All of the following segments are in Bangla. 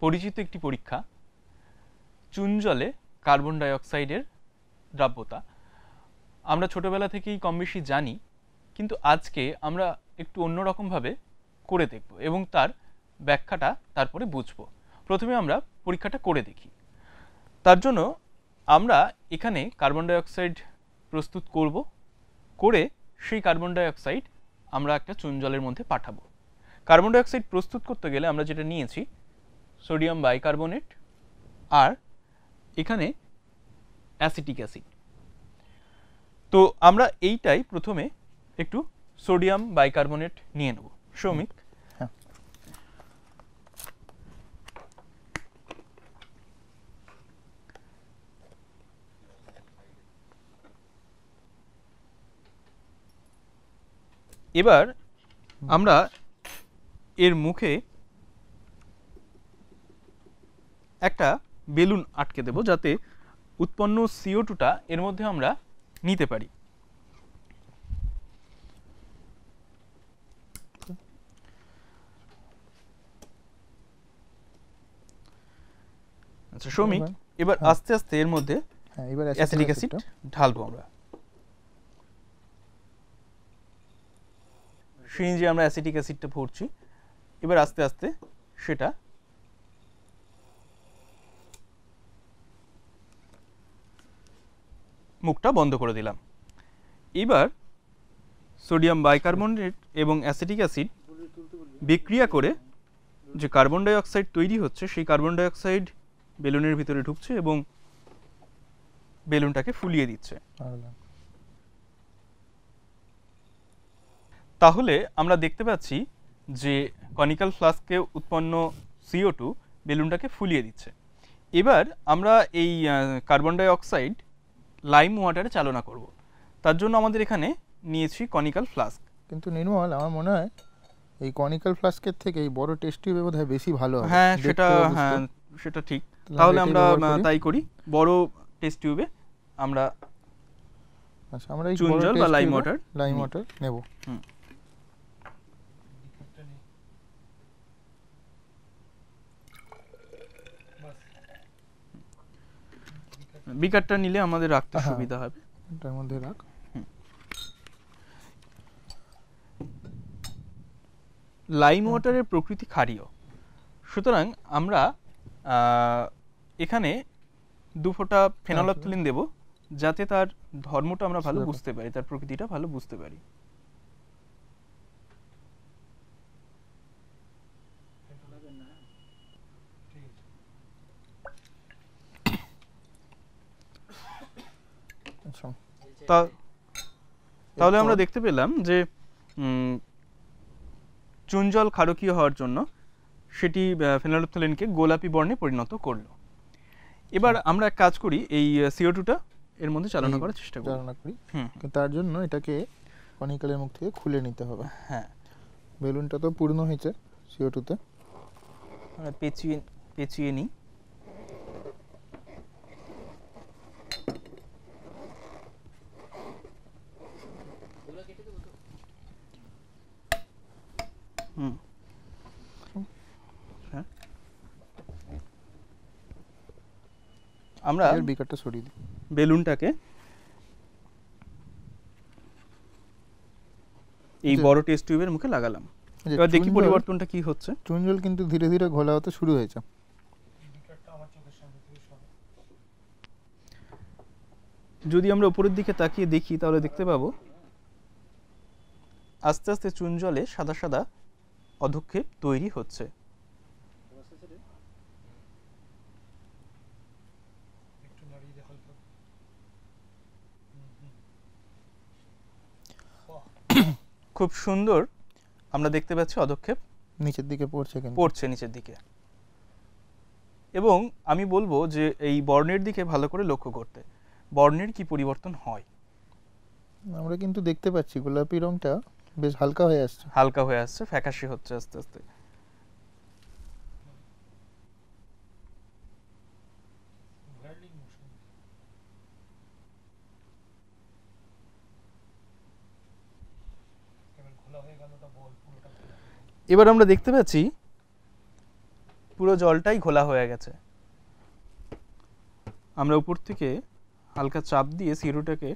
পরিচিত একটি পরীক্ষা, চুন জলে কার্বন ডাই অক্সাইডের দ্রাব্যতা। আমরা ছোটবেলা থেকেই কম বেশি জানি, কিন্তু আজকে আমরা একটু অন্যরকমভাবে করে দেখব এবং তার ব্যাখ্যাটা তারপরে বুঝব। প্রথমে আমরা পরীক্ষাটা করে দেখি। তার জন্য আমরা এখানে কার্বন ডাই অক্সাইড প্রস্তুত করব, করে সেই কার্বন ডাই অক্সাইড আমরা একটা চুন জলের মধ্যে পাঠাবো। কার্বন ডাই অক্সাইড প্রস্তুত করতে গেলে আমরা যেটা নিয়েছি সোডিয়াম বাইকার্বনেট আর এখানে অ্যাসিটিক অ্যাসিড। তো আমরা এইটাই প্রথমে একটু সোডিয়াম বাইকার্বনেট নিয়ে নেব। সৌমিক, এবার আমরা এর মুখে একটা বেলুন আটকে দেব যাতে উৎপন্ন CO2টা এর মধ্যে আমরা নিতে পারি। আচ্ছা সৌমিক, এবার আস্তে আস্তে এর মধ্যে অ্যাসিটিক অ্যাসিড ঢালবো। আমরা সিরিঞ্জে আমরা অ্যাসিটিক অ্যাসিডটা ভরছি। এবার আস্তে আস্তে সেটা মুখটা বন্ধ করে দিলাম। এবার সোডিয়াম বাইকার্বনেট এবং অ্যাসিটিক অ্যাসিড বিক্রিয়া করে যে কার্বন ডাই অক্সাইড তৈরি হচ্ছে, সেই কার্বন ডাই অক্সাইড বেলুনের ভিতরে ঢুকছে এবং বেলুনটাকে ফুলিয়ে দিচ্ছে। তাহলে আমরা দেখতে পাচ্ছি যে কনিক্যাল ফ্লাস্কে উৎপন্ন CO2 বেলুনটাকে ফুলিয়ে দিচ্ছে। এবার আমরা এই কার্বন ডাই অক্সাইড লাইম ওয়াটারে চালনা করব। তার জন্য আমাদের এখানে নিয়েছি কনিক্যাল ফ্লাস্ক। কিন্তু নির্মল, আমার মনে হয় এই কনিক্যাল ফ্লাস্কের থেকে এই বড় টেস্ট টিউবে বোধহয় বেশি ভালো হবে। হ্যাঁ, সেটা ঠিক। তাহলে আমরা তাই করি, বড় টেস্ট টিউবে আমরা এই চুন জল বা লাইম ওয়াটার নেব। বিকারটা নিলে আমাদের রাখতে সুবিধা হবে। এটার মধ্যে রাখ। লাইম ওয়াটারের প্রকৃতি ক্ষারীয়, সুতরাং আমরা এখানে 2 ফোঁটা ফেনলফথলিন দেব যাতে তার ধর্মটা আমরা ভালো বুঝতে পারি, তার প্রকৃতিটা ভালো বুঝতে পারি। তাহলে আমরা দেখতে পেলাম যে চুন জল ক্ষারকীয় হওয়ার জন্য সেটি ফেনলফথলিনকে গোলাপি বর্ণে পরিণত করলো। এবার আমরা এক কাজ করি, এই CO2টা এর মধ্যে চালনা করার চেষ্টা করি। তার জন্য এটাকে কনিক্যালের মুখ থেকে খুলে নিতে হবে। হ্যাঁ, বেলুনটা তো পূর্ণ হয়েছে CO2তে। আমরা পেঁচিয়ে নিই। আমরা বিকারটা সরিয়ে দিই, বেলুনটাকে এই বড় টেস্ট টিউবের মুখে লাগালাম। এবার দেখি পরিবর্তনটা কি হচ্ছে। চুন জল কিন্তু ধীরে ধীরে ঘোলা হতে শুরু হয়েছে। যদি আমরা উপরের দিকে তাকিয়ে দেখি তাহলে দেখতে পাবো আস্তে আস্তে চুন জলে সাদা সাদা অধক্ষেপ তৈরি হচ্ছে। খুব সুন্দর আমরা দেখতে পাচ্ছি অধক্ষেপ নিচের দিকে পড়ছে নিচের দিকে। এবং আমি বলবো যে এই বর্ণের দিকে ভালো করে লক্ষ্য করতে, বর্ণের কি পরিবর্তন হয়। আমরা কিন্তু দেখতে পাচ্ছি গোলাপি রংটা বেশ হালকা হয়ে আসছে, ফ্যাকাশে হচ্ছে আস্তে আস্তে। এবার আমরা দেখতে পাচ্ছি পুরো জলটাই ঘোলা হয়ে গেছে। আমরা উপর থেকে হালকা চাপ দিয়ে CO2টাকে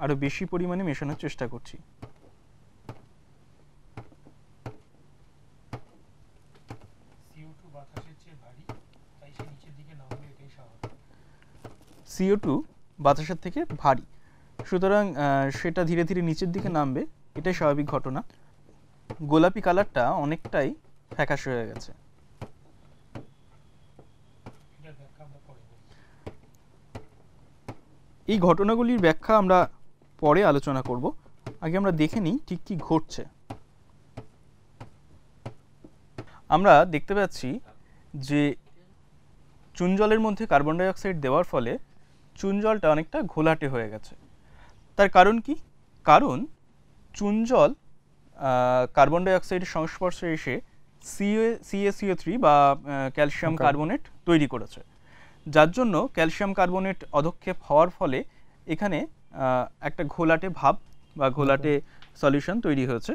আরও বেশি পরিমাণে মেশানোর চেষ্টা করছি। CO2 বাতাসের থেকে ভারী, সুতরাং সেটা ধীরে ধীরে নিচের দিকে নামবে, এটাই স্বাভাবিক ঘটনা। গোলাপি কালারটা অনেকটাই ফ্যাকাশে হয়ে গেছে। এই ঘটনাগুলির ব্যাখ্যা আমরা পরে আলোচনা করব, আগে আমরা দেখে নিই ঠিক কী ঘটছে। আমরা দেখতে পাচ্ছি যে চুন জলের মধ্যে কার্বন ডাই অক্সাইড দেওয়ার ফলে চুন জলটা অনেকটা ঘোলাটে হয়ে গেছে। তার কারণ কি? কারণ চুন জল কার্বন ডাই অক্সাইডের সংস্পর্শে এসে CaCO3 বা ক্যালসিয়াম কার্বনেট তৈরি করেছে, যার জন্য ক্যালসিয়াম কার্বনেট অধক্ষেপ হওয়ার ফলে এখানে একটা ঘোলাটে ভাব বা ঘোলাটে সলিউশন তৈরি হয়েছে।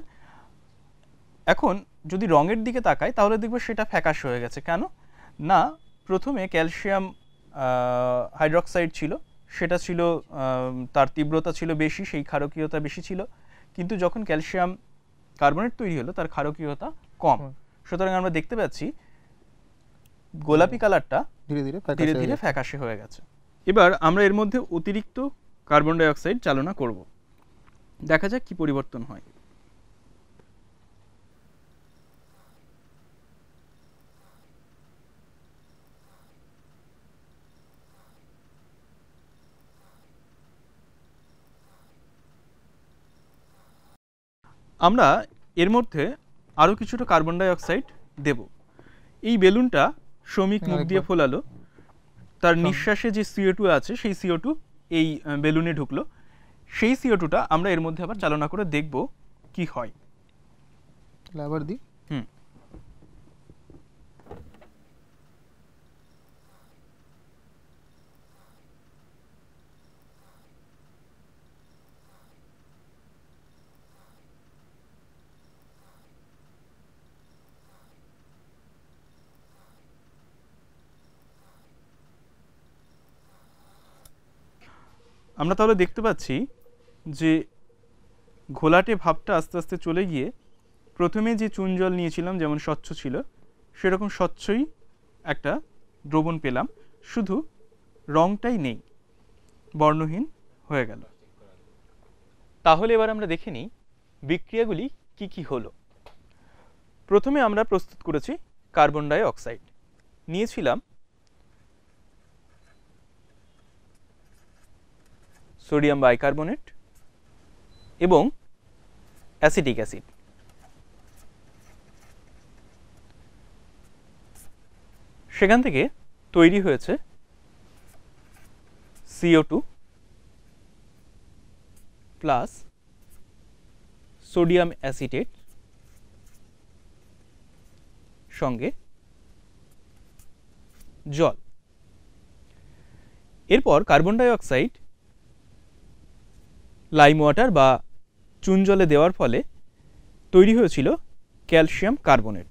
এখন যদি রঙের দিকে তাকাই তাহলে দেখব সেটা ফ্যাকাশে হয়ে গেছে। কেন না? প্রথমে ক্যালসিয়াম হাইড্রক্সাইড ছিল, সেটা ছিল তার তীব্রতা ছিল বেশি, সেই ক্ষারকীয়তা বেশি ছিল, কিন্তু যখন ক্যালসিয়াম কার্বনেট তৈরি হলো তার ক্ষারকীয়তা কম। সুতরাং আমরা দেখতে পাচ্ছি গোলাপি কালারটা ধীরে ধীরে ফ্যাকাশে হয়ে গেছে। এবার আমরা এর মধ্যে অতিরিক্ত কার্বন ডাই অক্সাইড চালনা করব, দেখা যাক কি পরিবর্তন হয়। আমরা এর মধ্যে আরও কিছুটা কার্বন ডাই অক্সাইড দেব। এই বেলুনটা শ্রমিক মুখ দিয়ে ফোলালো, তার নিঃশ্বাসে যে CO2 আছে সেই CO2 এই বেলুনে ঢুকলো। সেই CO2টা আমরা এর মধ্যে আবার চালনা করে দেখব কি হয়। আবার দিই। আমরা তাহলে দেখতে পাচ্ছি যে ঘোলাটে ভাবটা আস্তে আস্তে চলে গিয়ে প্রথমে যে চুন জল নিয়েছিলাম যেমন স্বচ্ছ ছিল সেরকম স্বচ্ছই একটা দ্রবণ পেলাম, শুধু রংটাই নেই, বর্ণহীন হয়ে গেল। তাহলে এবার আমরা দেখে নিই বিক্রিয়াগুলি কি কি হলো। প্রথমে আমরা প্রস্তুত করেছি কার্বন ডাই অক্সাইড, নিয়েছিলাম সোডিয়াম বাইকার্বনেট এবং অ্যাসিটিক অ্যাসিড। সেখান থেকে তৈরি হয়েছে CO2 প্লাস সোডিয়াম অ্যাসিটেট সঙ্গে জল। এরপর carbon die oxide lime water বা চুন জলে দেওয়ার ফলে তৈরি হয়েছিল ক্যালসিয়াম কার্বনেট।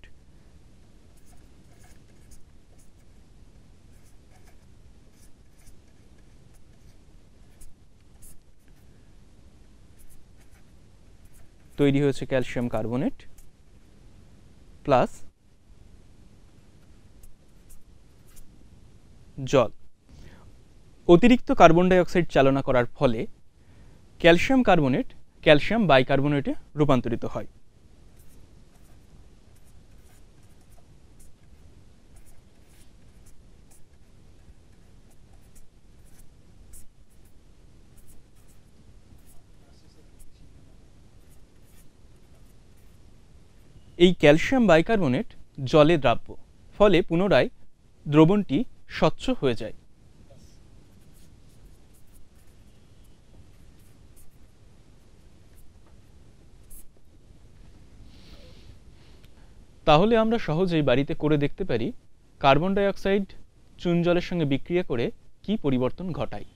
তৈরি হয়েছে ক্যালসিয়াম কার্বনেট প্লাস জল। অতিরিক্ত কার্বন ডাই অক্সাইড চালনা করার ফলে ক্যালসিয়াম কার্বনেট ক্যালসিয়াম বাইকার্বনেটে রূপান্তরিত হয়। এই ক্যালসিয়াম বাইকার্বনেট জলে দ্রাব্য, ফলে পুনরায় দ্রবণটি স্বচ্ছ হয়ে যায়। তাহলে আমরা সহজেই বাড়িতে করে দেখতে পারি কার্বন ডাই অক্সাইড চুন জলের সঙ্গে বিক্রিয়া করে কি পরিবর্তন ঘটায়।